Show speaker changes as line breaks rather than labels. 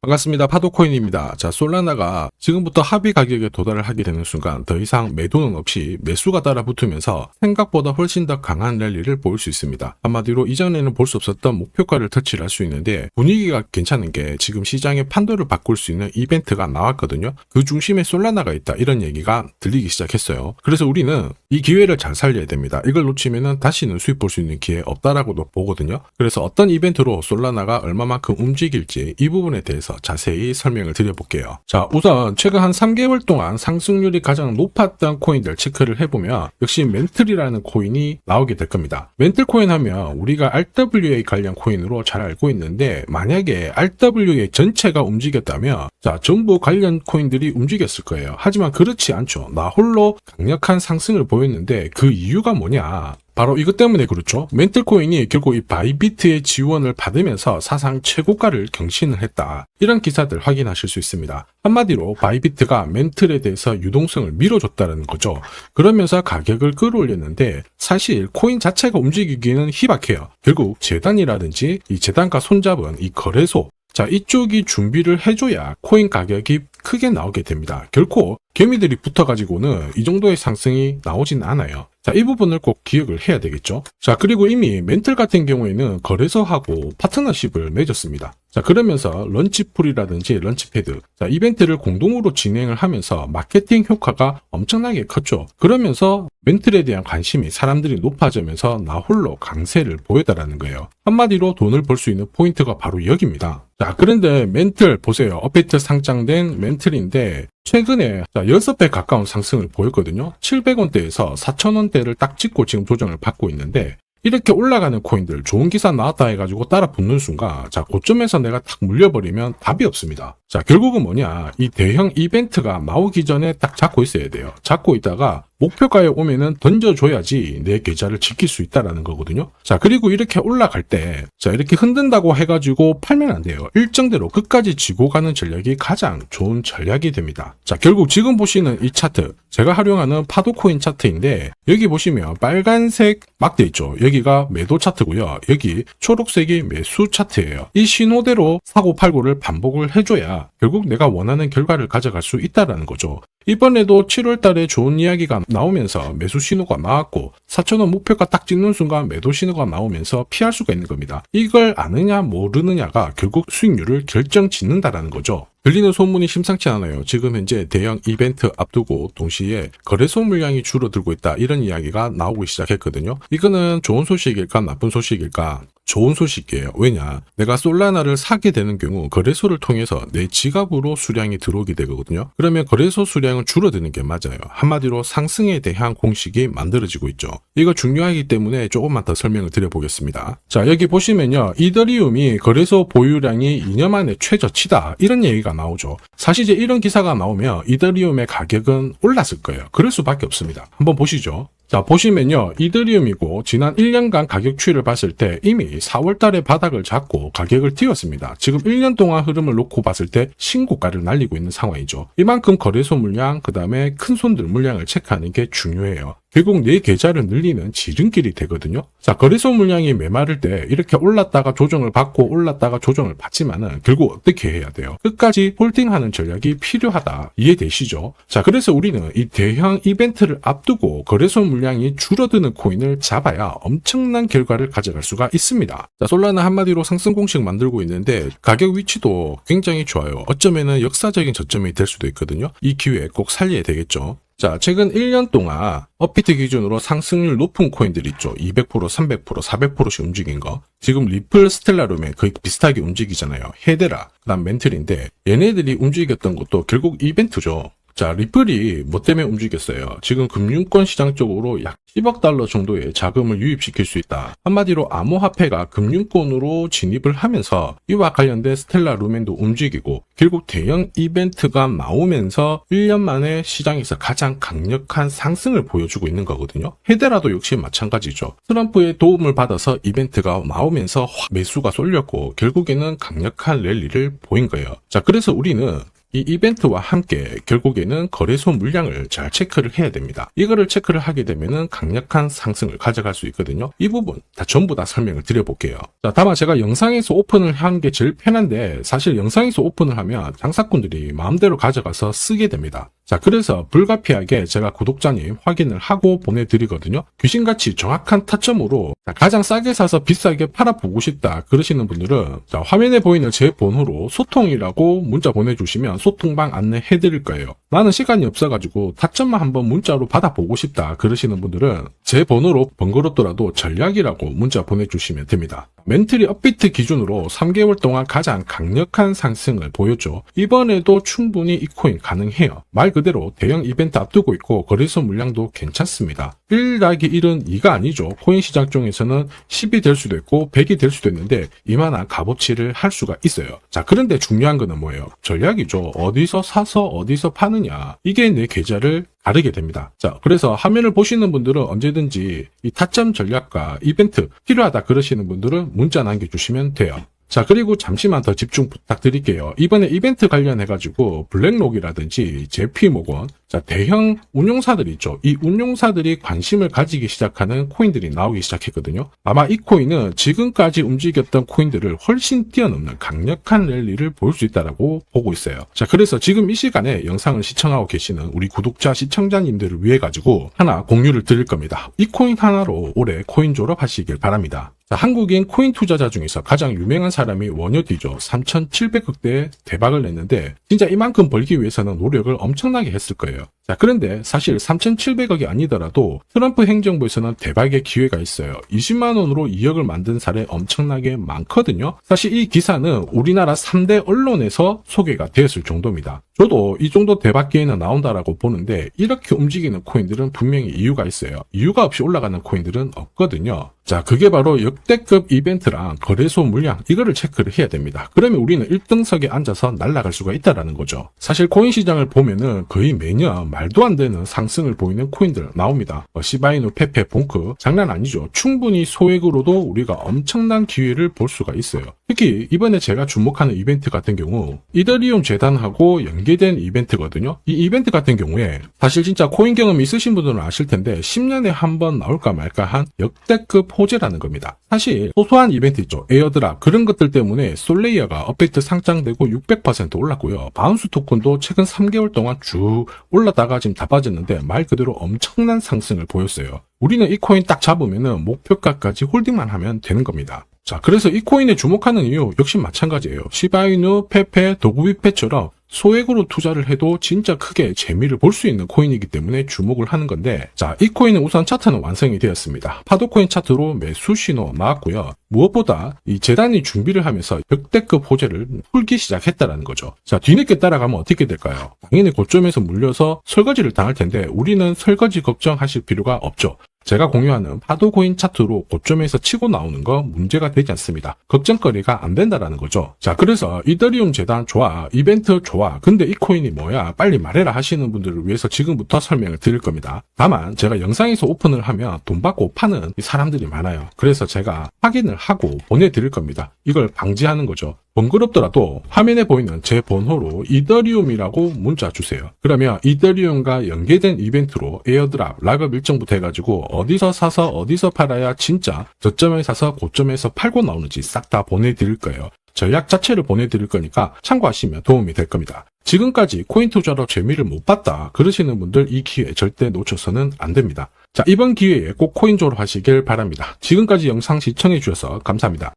반갑습니다. 파도코인입니다. 자, 솔라나가 지금부터 합의 가격에 도달을 하게 되는 순간 더 이상 매도는 없이 매수가 따라붙으면서 생각보다 훨씬 더 강한 랠리를 보일 수 있습니다. 한마디로 이전에는 볼 수 없었던 목표가를 터치를 할 수 있는데 분위기가 괜찮은 게 지금 시장의 판도를 바꿀 수 있는 이벤트가 나왔거든요. 그 중심에 솔라나가 있다 이런 얘기가 들리기 시작했어요. 그래서 우리는 이 기회를 잘 살려야 됩니다. 이걸 놓치면 다시는 수익 볼 수 있는 기회 없다라고도 보거든요. 그래서 어떤 이벤트로 솔라나가 얼마만큼 움직일지 이 부분에 대해서 자세히 설명을 드려볼게요. 자, 우선 최근 한 3개월 동안 상승률이 가장 높았던 코인들 체크를 해보면 역시 멘틀이라는 코인이 나오게 될 겁니다. 멘틀 코인 하면 우리가 RWA 관련 코인으로 잘 알고 있는데 만약에 RWA 전체가 움직였다면 자, 전부 관련 코인들이 움직였을 거예요. 하지만 그렇지 않죠. 나 홀로 강력한 상승을 보였는데 그 이유가 뭐냐? 바로 이것 때문에 그렇죠. 멘틀 코인이 결국 이 바이비트의 지원을 받으면서 사상 최고가를 경신을 했다. 이런 기사들 확인하실 수 있습니다. 한마디로 바이비트가 멘틀에 대해서 유동성을 밀어줬다는 거죠. 그러면서 가격을 끌어올렸는데 사실 코인 자체가 움직이기는 희박해요. 결국 재단이라든지 이 재단과 손잡은 이 거래소 자, 이쪽이 준비를 해줘야 코인 가격이 크게 나오게 됩니다. 결코 개미들이 붙어가지고는 이 정도의 상승이 나오진 않아요. 자, 이 부분을 꼭 기억을 해야 되겠죠. 자, 그리고 이미 멘틀 같은 경우에는 거래소하고 파트너십을 맺었습니다. 자, 그러면서 런치풀이라든지 런치패드, 자, 이벤트를 공동으로 진행을 하면서 마케팅 효과가 엄청나게 컸죠. 그러면서 멘틀에 대한 관심이 사람들이 높아지면서 나 홀로 강세를 보였다라는 거예요. 한마디로 돈을 벌 수 있는 포인트가 바로 여기입니다. 자, 그런데 멘틀 보세요. 업비트 상장된 멘틀인데 최근에 6배 가까운 상승을 보였거든요. 700원대에서 4,000원대를 딱 찍고 지금 조정을 받고 있는데 이렇게 올라가는 코인들 좋은 기사 나왔다 해가지고 따라 붙는 순간 자, 고점에서 내가 탁 물려버리면 답이 없습니다. 자, 결국은 뭐냐, 이 대형 이벤트가 나오기 전에 딱 잡고 있어야 돼요. 잡고 있다가 목표가에 오면은 던져줘야지 내 계좌를 지킬 수 있다라는 거거든요. 자, 그리고 이렇게 올라갈 때, 자, 이렇게 흔든다고 해가지고 팔면 안 돼요. 일정대로 끝까지 쥐고 가는 전략이 가장 좋은 전략이 됩니다. 자, 결국 지금 보시는 이 차트, 제가 활용하는 파도코인 차트인데, 여기 보시면 빨간색 막대 있죠. 여기가 매도 차트고요. 여기 초록색이 매수 차트예요. 이 신호대로 사고 팔고를 반복을 해줘야 결국 내가 원하는 결과를 가져갈 수 있다라는 거죠. 이번에도 7월 달에 좋은 이야기가 나오면서 매수 신호가 나왔고 4,000원 목표가 딱 찍는 순간 매도 신호가 나오면서 피할 수가 있는 겁니다. 이걸 아느냐 모르느냐가 결국 수익률을 결정짓는다라는 거죠. 들리는 소문이 심상치 않아요. 지금 현재 대형 이벤트 앞두고 동시에 거래소 물량이 줄어들고 있다 이런 이야기가 나오기 시작했거든요. 이거는 좋은 소식일까 나쁜 소식일까? 좋은 소식이에요. 왜냐? 내가 솔라나를 사게 되는 경우 거래소를 통해서 내 지갑으로 수량이 들어오게 되거든요. 그러면 거래소 수량은 줄어드는 게 맞아요. 한마디로 상승에 대한 공식이 만들어지고 있죠. 이거 중요하기 때문에 조금만 더 설명을 드려보겠습니다. 자, 여기 보시면요. 이더리움이 거래소 보유량이 2년 만에 최저치다 이런 얘기가 나오죠. 사실 이제 이런 기사가 나오면 이더리움의 가격은 올랐을 거예요. 그럴 수밖에 없습니다. 한번 보시죠. 자, 보시면요. 이더리움이고 지난 1년간 가격 추이를 봤을 때 이미 4월 달에 바닥을 잡고 가격을 띄웠습니다. 지금 1년 동안 흐름을 놓고 봤을 때 신고가를 날리고 있는 상황이죠. 이만큼 거래소 물량, 그 다음에 큰 손들 물량을 체크하는 게 중요해요. 결국 내 계좌를 늘리는 지름길이 되거든요. 자, 거래소 물량이 메마를 때 이렇게 올랐다가 조정을 받고 올랐다가 조정을 받지만은 결국 어떻게 해야 돼요? 끝까지 홀딩하는 전략이 필요하다. 이해되시죠? 자, 그래서 우리는 이 대형 이벤트를 앞두고 거래소 물량이 줄어드는 코인을 잡아야 엄청난 결과를 가져갈 수가 있습니다. 자, 솔라나 한마디로 상승 공식 만들고 있는데 가격 위치도 굉장히 좋아요. 어쩌면은 역사적인 저점이 될 수도 있거든요. 이 기회 꼭 살려야 되겠죠. 자, 최근 1년 동안 업비트 기준으로 상승률 높은 코인들 있죠. 200%, 300%, 400%씩 움직인 거. 지금 리플, 스텔라룸에 거의 비슷하게 움직이잖아요. 헤데라, 그다음 멘틀인데 얘네들이 움직였던 것도 결국 이벤트죠. 자, 리플이 뭐 때문에 움직였어요? 지금 금융권 시장 쪽으로 약 10억 달러 정도의 자금을 유입시킬 수 있다. 한마디로 암호화폐가 금융권으로 진입을 하면서 이와 관련된 스텔라 루멘도 움직이고 결국 대형 이벤트가 나오면서 1년 만에 시장에서 가장 강력한 상승을 보여주고 있는 거거든요. 헤데라도 역시 마찬가지죠. 트럼프의 도움을 받아서 이벤트가 나오면서 매수가 쏠렸고 결국에는 강력한 랠리를 보인 거예요. 자, 그래서 우리는 이 이벤트와 함께 결국에는 거래소 물량을 잘 체크를 해야 됩니다. 이거를 체크를 하게 되면은 강력한 상승을 가져갈 수 있거든요. 이 부분 전부 다 설명을 드려볼게요. 자, 다만 제가 영상에서 오픈을 한 게 제일 편한데 사실 영상에서 오픈을 하면 장사꾼들이 마음대로 가져가서 쓰게 됩니다. 자, 그래서 불가피하게 제가 구독자님 확인을 하고 보내드리거든요. 귀신같이 정확한 타점으로 가장 싸게 사서 비싸게 팔아보고 싶다 그러시는 분들은 자, 화면에 보이는 제 번호로 소통이라고 문자 보내주시면 소통방 안내해드릴 거예요. 나는 시간이 없어가지고 타점만 한번 문자로 받아보고 싶다 그러시는 분들은 제 번호로 번거롭더라도 전략이라고 문자 보내주시면 됩니다. 멘틀이 업비트 기준으로 3개월 동안 가장 강력한 상승을 보였죠. 이번에도 충분히 이 코인 가능해요. 말 그대로 대형 이벤트 앞두고 있고 거래소 물량도 괜찮습니다. 1 더하기 1은 2가 아니죠. 코인 시장 중에서는 10이 될 수도 있고 100이 될 수도 있는데 이만한 값어치를 할 수가 있어요. 자, 그런데 중요한 거는 뭐예요? 전략이죠. 어디서 사서 어디서 파느냐. 이게 내 계좌를 가르게 됩니다. 자, 그래서 화면을 보시는 분들은 언제든지 이 타점 전략과 이벤트 필요하다 그러시는 분들은 문자 남겨주시면 돼요. 자, 그리고 잠시만 더 집중 부탁드릴게요. 이번에 이벤트 관련해가지고 블랙록이라든지 JP모건, 자, 대형 운용사들이 있죠. 이 운용사들이 관심을 가지기 시작하는 코인들이 나오기 시작했거든요. 아마 이 코인은 지금까지 움직였던 코인들을 훨씬 뛰어넘는 강력한 랠리를 볼 수 있다고 보고 있어요. 자, 그래서 지금 이 시간에 영상을 시청하고 계시는 우리 구독자, 시청자님들을 위해 가지고 하나 공유를 드릴 겁니다. 이 코인 하나로 올해 코인 졸업하시길 바랍니다. 자, 한국인 코인 투자자 중에서 가장 유명한 사람이 원효디죠. 3,700억대의 대박을 냈는데 진짜 이만큼 벌기 위해서는 노력을 엄청나게 했을 거예요. 자, 그런데 사실 3,700억이 아니더라도 트럼프 행정부에서는 대박의 기회가 있어요. 20만 원으로 2억을 만든 사례 엄청나게 많거든요. 사실 이 기사는 우리나라 3대 언론에서 소개가 되었을 정도입니다. 저도 이 정도 대박 기회는 나온다라고 보는데 이렇게 움직이는 코인들은 분명히 이유가 있어요. 이유가 없이 올라가는 코인들은 없거든요. 자, 그게 바로 역대급 이벤트랑 거래소 물량 이거를 체크를 해야 됩니다. 그러면 우리는 1등석에 앉아서 날아갈 수가 있다라는 거죠. 사실 코인 시장을 보면은 거의 매년 말도 안 되는 상승을 보이는 코인들 나옵니다. 시바이누, 페페, 봉크 장난 아니죠. 충분히 소액으로도 우리가 엄청난 기회를 볼 수가 있어요. 특히 이번에 제가 주목하는 이벤트 같은 경우 이더리움 재단하고 연계된 이벤트거든요. 이 이벤트 같은 경우에 사실 진짜 코인 경험이 있으신 분들은 아실 텐데 10년에 한 번 나올까 말까 한 역대급 호재라는 겁니다. 사실 소소한 이벤트 있죠. 에어드랍 그런 것들 때문에 솔레이어가 업데이트 상장되고 600% 올랐고요. 바운스 토큰도 최근 3개월 동안 쭉 올랐다가 지금 다 빠졌는데 말 그대로 엄청난 상승을 보였어요. 우리는 이 코인 딱 잡으면은 목표가까지 홀딩만 하면 되는 겁니다. 자, 그래서 이 코인에 주목하는 이유 역시 마찬가지예요. 시바이누, 페페, 도구비페처럼 소액으로 투자를 해도 진짜 크게 재미를 볼 수 있는 코인이기 때문에 주목을 하는 건데 자, 이 코인은 우선 차트는 완성이 되었습니다. 파도코인 차트로 매수 신호 나왔고요. 무엇보다 이 재단이 준비를 하면서 역대급 호재를 풀기 시작했다라는 거죠. 자, 뒤늦게 따라가면 어떻게 될까요? 당연히 고점에서 물려서 설거지를 당할 텐데 우리는 설거지 걱정하실 필요가 없죠. 제가 공유하는 파도코인 차트로 고점에서 치고 나오는 거 문제가 되지 않습니다. 걱정거리가 안 된다라는 거죠. 자, 그래서 이더리움 재단 좋아, 이벤트 좋아, 근데 이 코인이 뭐야? 빨리 말해라 하시는 분들을 위해서 지금부터 설명을 드릴 겁니다. 다만 제가 영상에서 오픈을 하면 돈 받고 파는 사람들이 많아요. 그래서 제가 확인을 하고 보내드릴 겁니다. 이걸 방지하는 거죠. 번거롭더라도 화면에 보이는 제 번호로 이더리움이라고 문자 주세요. 그러면 이더리움과 연계된 이벤트로 에어드랍, 락업 일정부터 해가지고 어디서 사서 어디서 팔아야 진짜 저점에 사서 고점에서 팔고 나오는지 싹 다 보내드릴 거예요. 전략 자체를 보내드릴 거니까 참고하시면 도움이 될 겁니다. 지금까지 코인 투자로 재미를 못 봤다 그러시는 분들 이 기회 절대 놓쳐서는 안 됩니다. 자, 이번 기회에 꼭 코인 졸업하시길 바랍니다. 지금까지 영상 시청해 주셔서 감사합니다.